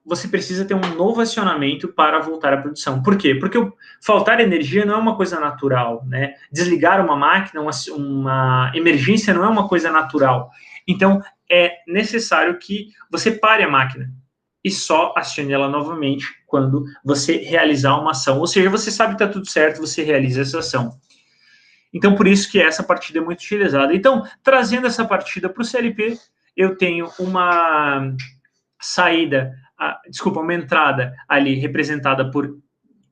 você precisa ter um novo acionamento para voltar à produção. Por quê? Porque faltar energia não é uma coisa natural, né? Desligar uma máquina, uma emergência não é uma coisa natural. Então, é necessário que você pare a máquina e só acione ela novamente quando você realizar uma ação. Ou seja, você sabe que está tudo certo, você realiza essa ação. Então, por isso que essa partida é muito utilizada. Então, trazendo essa partida para o CLP, eu tenho uma saída, uma entrada ali representada por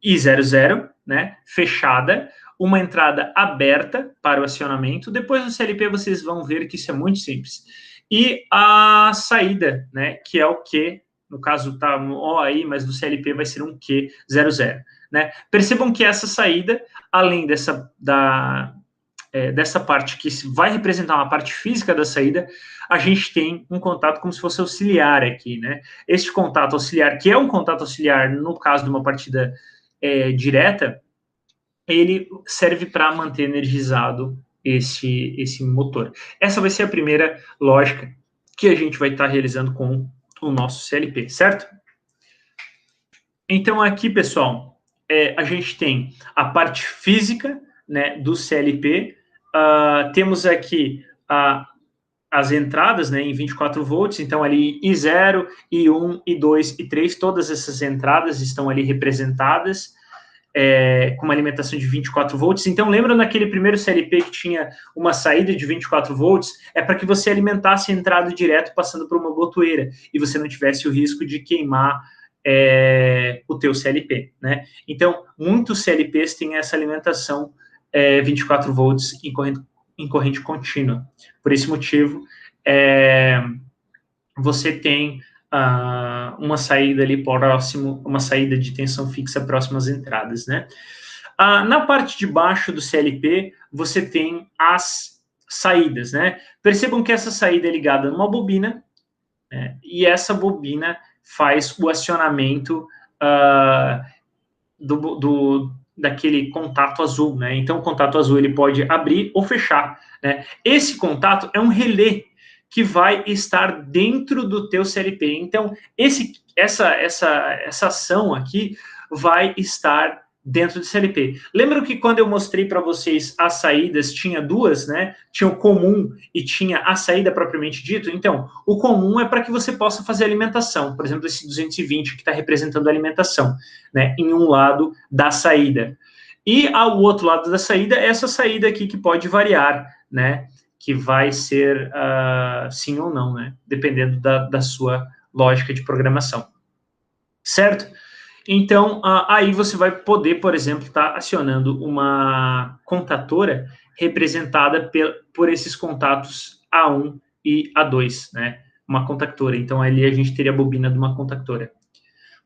I00, né, fechada, uma entrada aberta para o acionamento. Depois do CLP vocês vão ver que isso é muito simples. E a saída, né, que é o Q, no caso tá no O aí, mas do CLP vai ser um Q00, né? Percebam que essa saída, além dessa parte que vai representar uma parte física da saída, a gente tem um contato como se fosse auxiliar aqui, né? Este contato auxiliar, que é um contato auxiliar no caso de uma partida direta, ele serve para manter energizado esse motor. Essa vai ser a primeira lógica que a gente vai estar realizando com o nosso CLP, certo? Então, aqui, pessoal, a gente tem a parte física, né, do CLP. Temos aqui as entradas, né, em 24 volts, então ali I0, I1, I2, I3, todas essas entradas estão ali representadas com uma alimentação de 24 volts. Então, lembra naquele primeiro CLP que tinha uma saída de 24 volts? É para que você alimentasse a entrada direto passando por uma botoeira e você não tivesse o risco de queimar o teu CLP, né? Então, muitos CLPs têm essa alimentação 24 volts em corrente contínua. Por esse motivo, você tem uma saída ali próximo, uma saída de tensão fixa próxima às entradas, né? Na parte de baixo do CLP, você tem as saídas, né? Percebam que essa saída é ligada numa bobina, né? E essa bobina faz o acionamento daquele contato azul, né? Então, o contato azul ele pode abrir ou fechar, né? Esse contato é um relé que vai estar dentro do teu CLP. Então, essa ação aqui vai estar dentro do CLP. Lembram que quando eu mostrei para vocês as saídas, tinha duas, né? Tinha o comum e tinha a saída propriamente dito? Então, o comum é para que você possa fazer alimentação. Por exemplo, esse 220 que está representando a alimentação, né? Em um lado da saída. E ao outro lado da saída, essa saída aqui que pode variar, né? Que vai ser sim ou não, né? Dependendo da sua lógica de programação. Certo? Então, aí você vai poder, por exemplo, estar acionando uma contatora representada por esses contatos A1 e A2, né? Uma contactora. Então, ali a gente teria a bobina de uma contactora.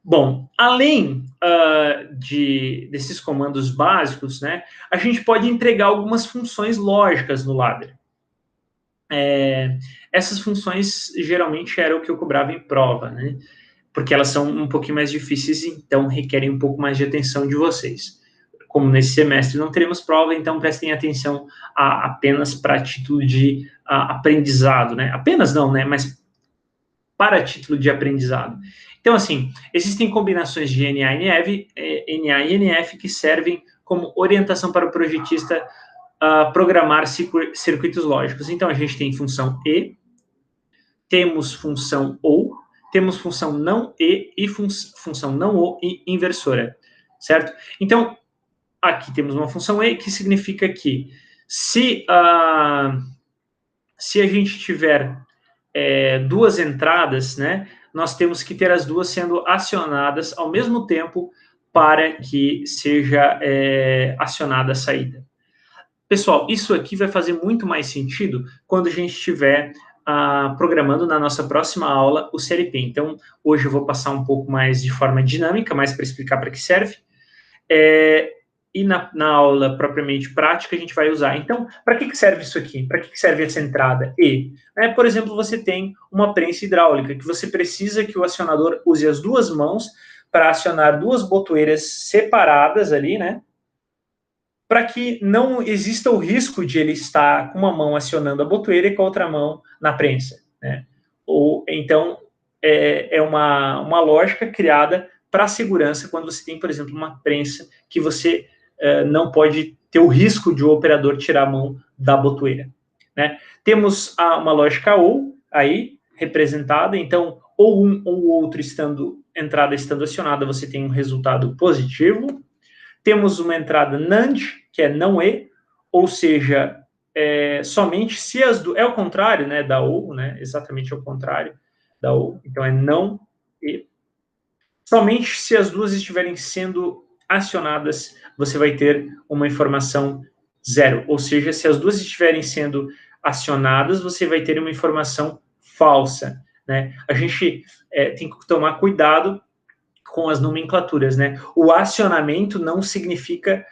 Bom, além desses comandos básicos, né, a gente pode entregar algumas funções lógicas no ladder. Essas funções geralmente era o que eu cobrava em prova, né? Porque elas são um pouquinho mais difíceis, então requerem um pouco mais de atenção de vocês. Como nesse semestre não teremos prova, então prestem atenção apenas para título de aprendizado, né? Apenas não, né? Mas para título de aprendizado. Então, assim, existem combinações de NA e NF que servem como orientação para o projetista programar circuitos lógicos. Então, a gente tem função E, temos função OU, temos função não e função não ou e inversora, certo? Então, aqui temos uma função E, que significa que se a gente tiver duas entradas, né, nós temos que ter as duas sendo acionadas ao mesmo tempo para que seja acionada a saída. Pessoal, isso aqui vai fazer muito mais sentido quando a gente tiver programando na nossa próxima aula o CLP. Então, hoje eu vou passar um pouco mais de forma dinâmica, mais para explicar para que serve. E na aula propriamente prática a gente vai usar. Então, para que serve isso aqui? Para que serve essa entrada E? Por exemplo, você tem uma prensa hidráulica, que você precisa que o acionador use as duas mãos para acionar duas botoeiras separadas ali, né? Para que não exista o risco de ele estar com uma mão acionando a botoeira e com a outra mão na prensa, né? Ou então é uma lógica criada para a segurança quando você tem, por exemplo, uma prensa que você não pode ter o risco de o operador tirar a mão da botoeira, né? Temos uma lógica OU aí representada, então ou um ou outro entrada estando acionada, você tem um resultado positivo. Temos uma entrada NAND, que é não E, ou seja, somente se as duas... É o contrário, né, da OU, né? Exatamente o contrário da OU. Então, é não E. Somente se as duas estiverem sendo acionadas, você vai ter uma informação 0. Ou seja, se as duas estiverem sendo acionadas, você vai ter uma informação falsa, né? A gente tem que tomar cuidado com as nomenclaturas, né? O acionamento não significa,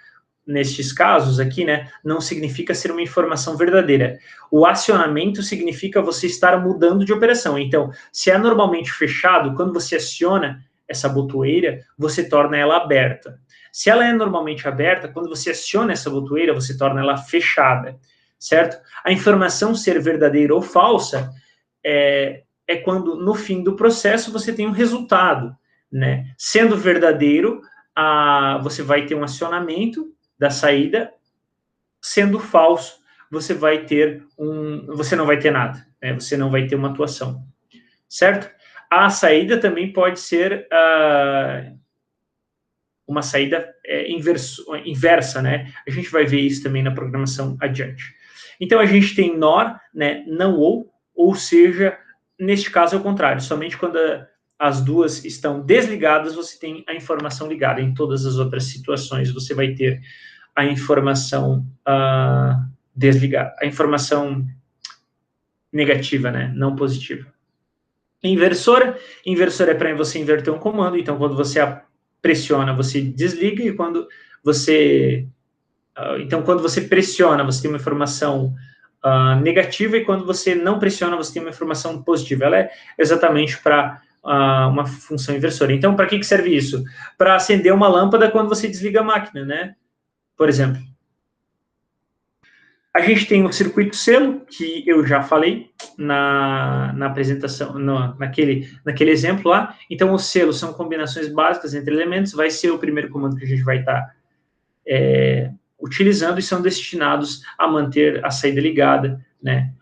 nestes casos aqui, né, não significa ser uma informação verdadeira. O acionamento significa você estar mudando de operação. Então, se é normalmente fechado, quando você aciona essa botoeira, você torna ela aberta. Se ela é normalmente aberta, quando você aciona essa botoeira, você torna ela fechada, certo? A informação ser verdadeira ou falsa é quando, no fim do processo, você tem um resultado, né? Sendo verdadeiro, você vai ter um acionamento da saída. Sendo falso, você não vai ter nada, né? Você não vai ter uma atuação, certo? A saída também pode ser uma saída inversa, né? A gente vai ver isso também na programação adiante. Então, a gente tem NOR, né? Não ou seja, neste caso é o contrário, somente quando as duas estão desligadas, você tem a informação ligada. Em todas as outras situações, você vai ter a informação desligada, a informação negativa, né? Não positiva. Inversora é para você inverter um comando, então quando você pressiona, você desliga, e quando você... então, quando você pressiona, você tem uma informação negativa, e quando você não pressiona, você tem uma informação positiva. Ela é exatamente para uma função inversora. Então, para que serve isso? Para acender uma lâmpada quando você desliga a máquina, né? Por exemplo. A gente tem o circuito selo, que eu já falei na apresentação, naquele exemplo lá. Então, os selos são combinações básicas entre elementos, vai ser o primeiro comando que a gente vai estar utilizando, e são destinados a manter a saída ligada, né,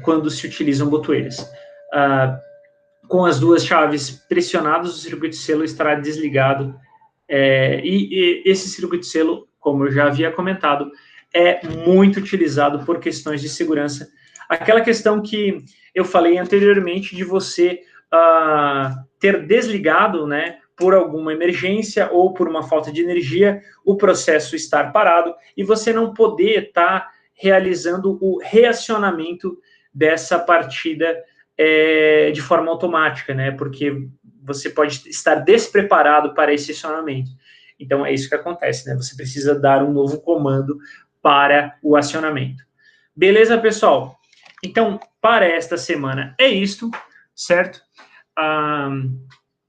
quando se utilizam botoeiras. Com as duas chaves pressionadas, o circuito selo estará desligado, e esse circuito selo, como eu já havia comentado, é muito utilizado por questões de segurança. Aquela questão que eu falei anteriormente de você ter desligado, né, por alguma emergência ou por uma falta de energia, o processo estar parado e você não poder estar realizando o reacionamento dessa partida de forma automática, né, porque você pode estar despreparado para esse acionamento. Então, é isso que acontece, né? Você precisa dar um novo comando para o acionamento. Beleza, pessoal? Então, para esta semana é isto, certo?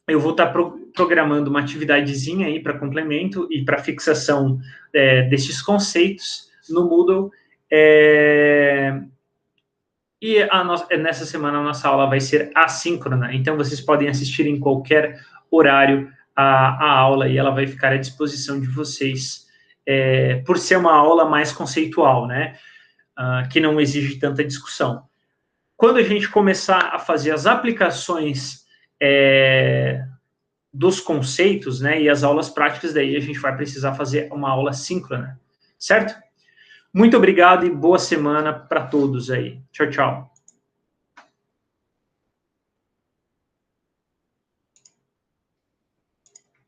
Eu vou estar programando uma atividadezinha aí para complemento e para fixação destes conceitos no Moodle. E nessa semana a nossa aula vai ser assíncrona, então vocês podem assistir em qualquer horário a aula, e ela vai ficar à disposição de vocês, por ser uma aula mais conceitual, né? Que não exige tanta discussão. Quando a gente começar a fazer as aplicações dos conceitos, né, e as aulas práticas, daí a gente vai precisar fazer uma aula síncrona, certo? Muito obrigado e boa semana para todos aí. Tchau, tchau.